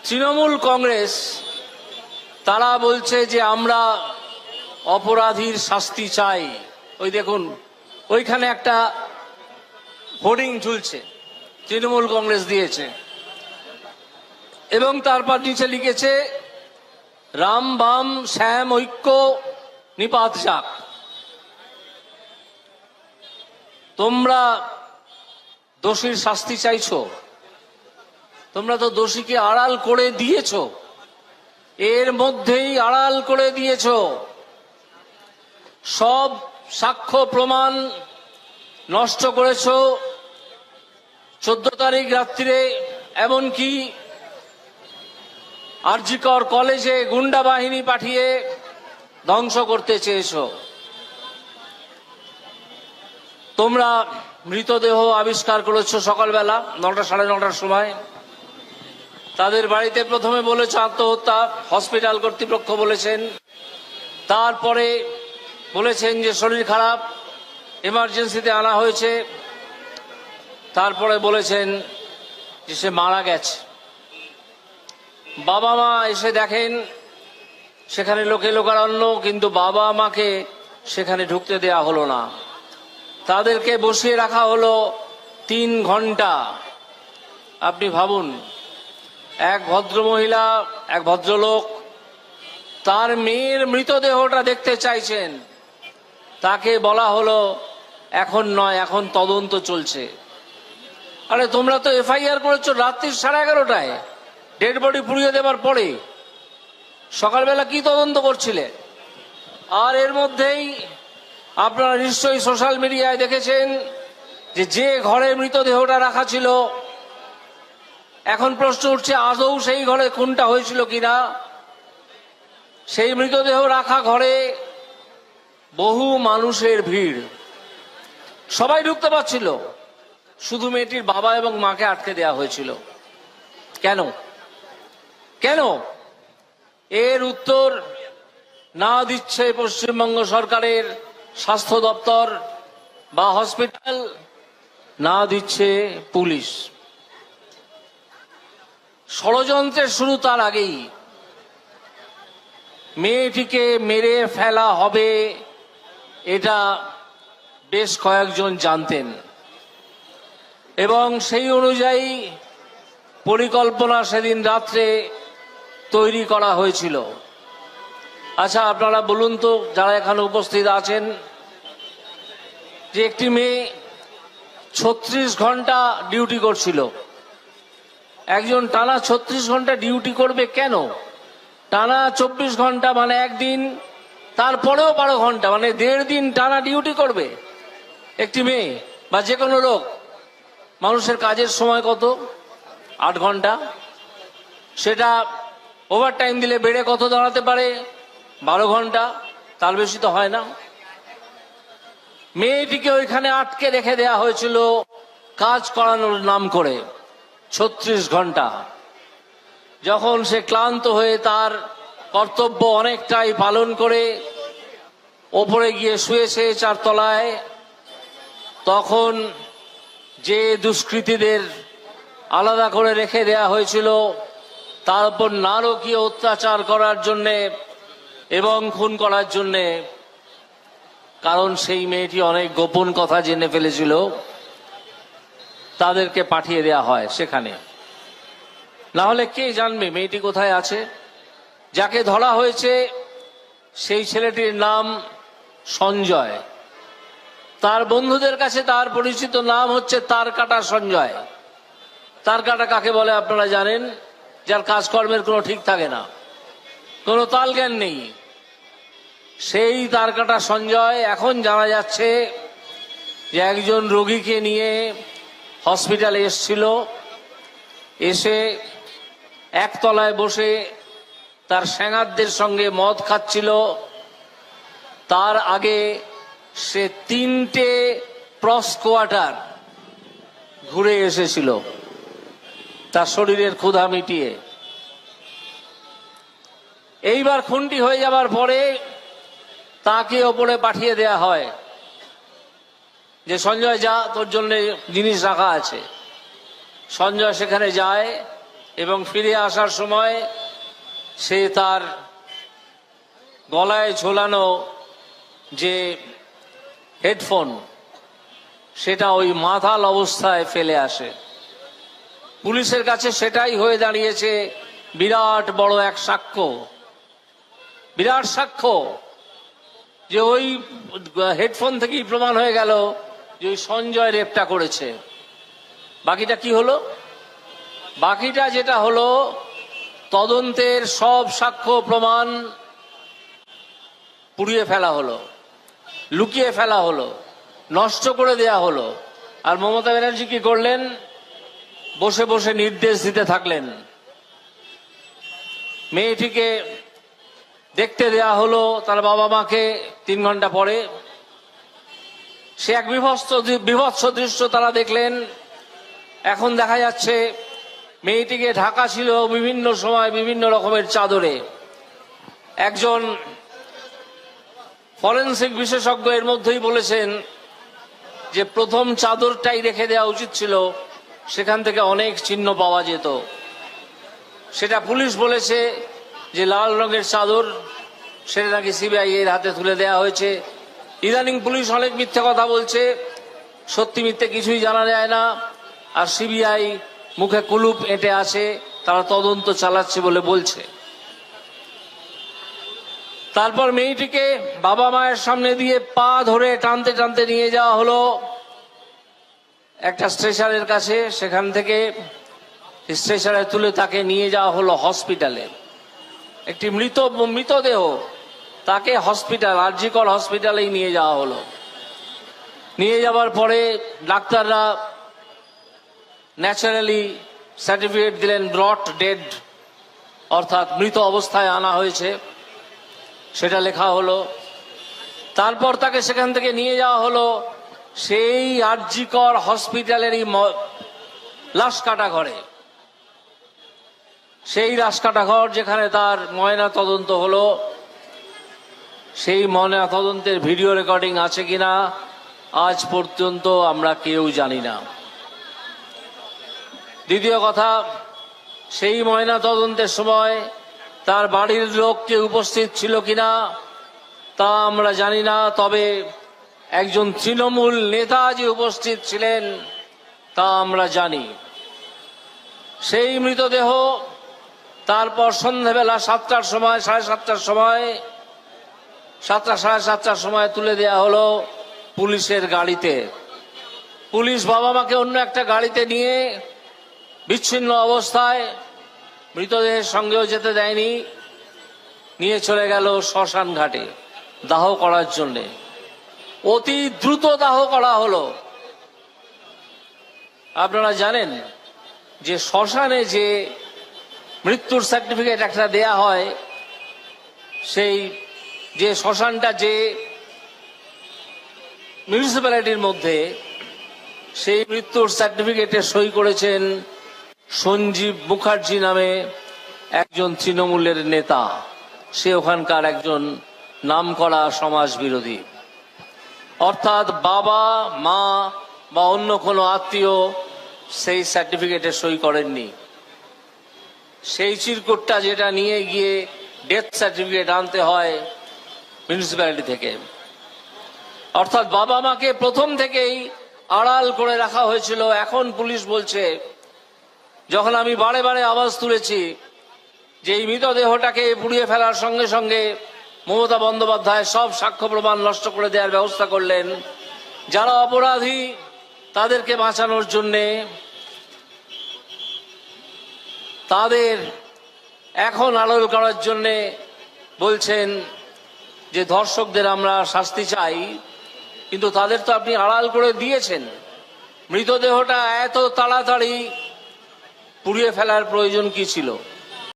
তৃণমূল কংগ্রেস তারা বলছে যে আমরা অপরাধীর শাস্তি চাই। ওই দেখুন ওইখানে একটা হোর্ডিং ঝুলছে, তৃণমূল কংগ্রেস দিয়েছে এবং তারপর নিচে লিখেছে রাম বাম শ্যাম ঐক্য নিপাত যাক। তোমরা দোষীর শাস্তি চাইছো, তোমরা তো দোষীকে আড়াল করে দিয়েছো, এর মধ্যেই আড়াল করে দিয়েছো। সব সাক্ষ্য প্রমাণ নষ্ট করেছো। 14 তারিখ রাত্রিরে এমনকি আরজিকর কলেজে গুন্ডা বাহিনী পাঠিয়ে ধ্বংস করতে চেয়েছো। তোমরা মৃতদেহ আবিষ্কার করেছো সকালবেলা 9টা সাড়ে 9টার সময়। তাদের বাড়িতে প্রথমে বলেছে আত্মহত্যা, হসপিটাল কর্তৃপক্ষ বলেছেন, তারপরে বলেছেন যে শরীর খারাপ, এমার্জেন্সিতে আনা হয়েছে, তারপরে বলেছেন যে সে মারা গেছে। বাবা মা এসে দেখেন সেখানে লোকে লোকারণ্য, কিন্তু বাবা মাকে সেখানে ঢুকতে দেয়া হলো না। তাদেরকে বসিয়ে রাখা হলো 3 ঘন্টা। আপনি ভাবুন, এক ভদ্রমহিলা, এক ভদ্রলোক তার মেয়ের মৃতদেহটা দেখতে চাইছেন, তাকে বলা হলো এখন নয়, এখন তদন্ত চলছে। আরে তোমরা তো এফআইআর করেছো রাত্রি 11:30টায়, ডেড বডি পুড়িয়ে দেবার পরে। সকালবেলা কি তদন্ত করছিলে? আর এর মধ্যেই আপনারা নিশ্চয়ই সোশ্যাল মিডিয়ায় দেখেছেন যে ঘরে মৃতদেহটা রাখা ছিল, এখন প্রশ্ন উঠছে আদৌ সেই ঘরে খুনটা হয়েছিল কিনা। সেই মৃতদেহ রাখা ঘরে বহু মানুষের ভিড়, সবাই ঢুকতে পারছিল, শুধু মেয়েটির বাবা এবং মাকে আটকে দেওয়া হয়েছিল। কেন? কেন? এর উত্তর না দিচ্ছে পশ্চিমবঙ্গ সরকারের স্বাস্থ্য দপ্তর বা হসপিটাল, না দিচ্ছে পুলিশ। ষড়যন্ত্রের শুরু তার আগেই। মেয়েটিকে মেরে ফেলা হবে এটা বেশ কয়েকজন জানতেন এবং সেই অনুযায়ী পরিকল্পনা সেদিন রাত্রে তৈরি করা হয়েছিল। আচ্ছা আপনারা বলুন তো, যারা এখানে উপস্থিত আছেন, যে একটি মেয়ে 36 ঘন্টা ডিউটি করছিল, একজন টানা 36 ঘন্টা ডিউটি করবে কেন? টানা 24 ঘন্টা মানে একদিন, তারপরেও 12 ঘন্টা মানে 1.5 দিন টানা ডিউটি করবে একটি মেয়ে বা যে কোনো লোক। মানুষের কাজের সময় কত? 8 ঘন্টা। সেটা ওভার টাইম দিলে বেড়ে কত দাঁড়াতে পারে? 12 ঘন্টা, তার বেশি তো হয় না। মেয়েটিকে ওইখানে আটকে রেখে দেয়া হয়েছিল কাজ করানোর নাম করে 36 ঘন্টা। যখন সে ক্লান্ত হয়ে তার কর্তব্য অনেকটাই পালন করে ওপরে গিয়ে শুয়েছে 4 তলায়, তখন যে দুষ্কৃতীদের আলাদা করে রেখে দেয়া হয়েছিল তার উপর নারকীয় অত্যাচার করার জন্যে এবং খুন করার জন্যে, কারণ সেই মেয়েটি অনেক গোপন কথা জেনে ফেলেছিল, তাদেরকে পাঠিয়ে দেয়া হয় সেখানে। না হলে কে জানবে মেয়েটি কোথায় আছে? যাকে ধরা হয়েছে সেই ছেলেটির নাম সঞ্জয়। তার বন্ধুদের কাছে তার পরিচিত নাম হচ্ছে তারকাটা সঞ্জয়। তারকাটা কাকে বলে আপনারা জানেন? যার কাজকর্মের কোনো ঠিক থাকে না, কোনো তালজ্ঞান নেই, সেই তারকাটা সঞ্জয় এখন জানা যাচ্ছে যে একজন রোগীকে নিয়ে হসপিটালে এসেছিল, এসে একতলায় বসে তার স্যাঙারদের সঙ্গে মদ খাচ্ছিল। তার আগে সে 3টে প্রস কোয়ার্টার ঘুরে এসেছিল তার শরীরের ক্ষুধা মিটিয়ে। এইবার খুনটি হয়ে যাবার পরে তাকে ওপরে পাঠিয়ে দেয়া হয় যে সঞ্জয় যা, তোর জন্য জিনিস রাখা আছে। সঞ্জয় সেখানে যায় এবং ফিরে আসার সময় সে তার গলায় ঝোলানো যে হেডফোন সেটা ওই মাতাল অবস্থায় ফেলে আসে। পুলিশের কাছে সেটাই হয়ে দাঁড়িয়েছে বিরাট বড় এক সাক্ষ্য, বিরাট সাক্ষ্য যে ওই হেডফোন থেকেই প্রমাণ হয়ে গেল যে ওই সঞ্জয় রেপটা করেছে। বাকিটা কি হলো? বাকিটা যেটা হলো, তদন্তের সব সাক্ষ্য প্রমাণ পুড়িয়ে ফেলা হলো, লুকিয়ে ফেলা হলো, নষ্ট করে দেয়া হলো। আর মমতা ব্যানার্জি কি করলেন? বসে বসে নির্দেশ দিতে থাকলেন। মেয়েটিকে দেখতে দেয়া হলো তার বাবা মাকে 3 ঘন্টা পরে। সে এক বিভৎস দৃশ্য তারা দেখলেন। এখন দেখা যাচ্ছে মেয়েটিকে ঢাকা ছিল বিভিন্ন সময় বিভিন্ন রকমের চাদরে। একজন ফরেনসিক বিশেষজ্ঞ এর মধ্যেই বলেছেন যে প্রথম চাদরটাই রেখে দেওয়া উচিত ছিল, সেখান থেকে অনেক চিহ্ন পাওয়া যেত। সেটা পুলিশ বলেছে যে লাল রঙের চাদর, সেটা নাকি সিবিআই এর হাতে তুলে দেওয়া হয়েছে। ইদানিং পুলিশ অনেক মিথ্যে কথা বলছে, সত্যি মিথ্যে কিছুই জানা যায় না। আর সিবিআই মুখে কুলুপ এঁটে আছে, তারা তদন্ত চালাচ্ছে বলে বলছে। তারপর মেয়েটিকে বাবা মায়ের সামনে দিয়ে পা ধরে টানতে টানতে নিয়ে যাওয়া হলো একটা স্ট্রেচারের কাছে। সেখান থেকে স্ট্রেচারে তুলে তাকে নিয়ে যাওয়া হলো হসপিটালে। একটি মৃতদেহ, তাকে হসপিটাল, আরজিকর হসপিটালেই নিয়ে যাওয়া হলো। নিয়ে যাওয়ার পরে ডাক্তাররা ন্যাচারালি সার্টিফিকেট দিলেন, ব্রট ডেড, অর্থাৎ মৃত অবস্থায় আনা হয়েছে, সেটা লেখা হলো। তারপর তাকে সেখান থেকে নিয়ে যাওয়া হলো সেই আরজিকর হসপিটালেরই লাশ কাটা ঘরে। সেই লাশ কাটা ঘর যেখানে তার ময়না তদন্ত হলো, সেই ময়না তদন্তের ভিডিও রেকর্ডিং আছে কিনা আজ পর্যন্ত আমরা কেউ জানি না। দ্বিতীয় কথা, সেই ময়না তদন্তের সময় তার বাড়ির লোক কেউ উপস্থিত ছিল কিনা তা আমরা জানি না। তবে একজন তৃণমূল নেতা যে উপস্থিত ছিলেন তা আমরা জানি। সেই মৃতদেহ তারপর সন্ধ্যাবেলা 7টার সময়, 7:30টার সময়, 7টা 7:30টার সময় তুলে দেয়া হলো পুলিশের গাড়িতে। পুলিশ বাবা মাকে অন্য একটা গাড়িতে নিয়ে বিচ্ছিন্ন অবস্থায়, মৃতদেহের সঙ্গেও যেতে দেয়নি, নিয়ে চলে গেল শ্মশান ঘাটে দাহ করার জন্যে। অতি দ্রুত দাহ করা হলো। আপনারা জানেন যে শ্মশানে যে মৃত্যুর সার্টিফিকেট একটা দেয়া হয়, সেই যে শ্মশানটা যে মিউনিসিপ্যালিটির মধ্যে, সেই মৃত্যুর সার্টিফিকেটে সই করেছেন সঞ্জীব মুখার্জি নামে একজন তৃণমূলের নেতা। সে ওখানকার একজন নামকরা সমাজ বিরোধী। অর্থাৎ বাবা মা বা অন্য কোনো আত্মীয় সেই সার্টিফিকেটে সই করেননি। সেই চিরকুটটা যেটা নিয়ে গিয়ে ডেথ সার্টিফিকেট আনতে হয় মিউনিসিপ্যালিটি থেকে। অর্থাৎ বাবা মাকে প্রথম থেকেই আড়াল করে রাখা হয়েছিল। এখন পুলিশ বলছে, যখন আমি বারে বারে আওয়াজ তুলেছি যে এই মৃতদেহটাকে পুড়িয়ে ফেলার সঙ্গে সঙ্গে মমতা বন্দ্যোপাধ্যায় সব সাক্ষ্য প্রমাণ নষ্ট করে দেওয়ার ব্যবস্থা করলেন, যারা অপরাধী তাদেরকে বাঁচানোর জন্যে তাদের এখন আড়াল করার জন্যে বলছেন যে ধর্ষকদের আমরা শাস্তি চাই, কিন্তু তাদের তো আপনি আড়াল করে দিয়েছেন। মৃতদেহটা এত তাড়াতাড়ি পুড়িয়ে ফেলার প্রয়োজন কি ছিল?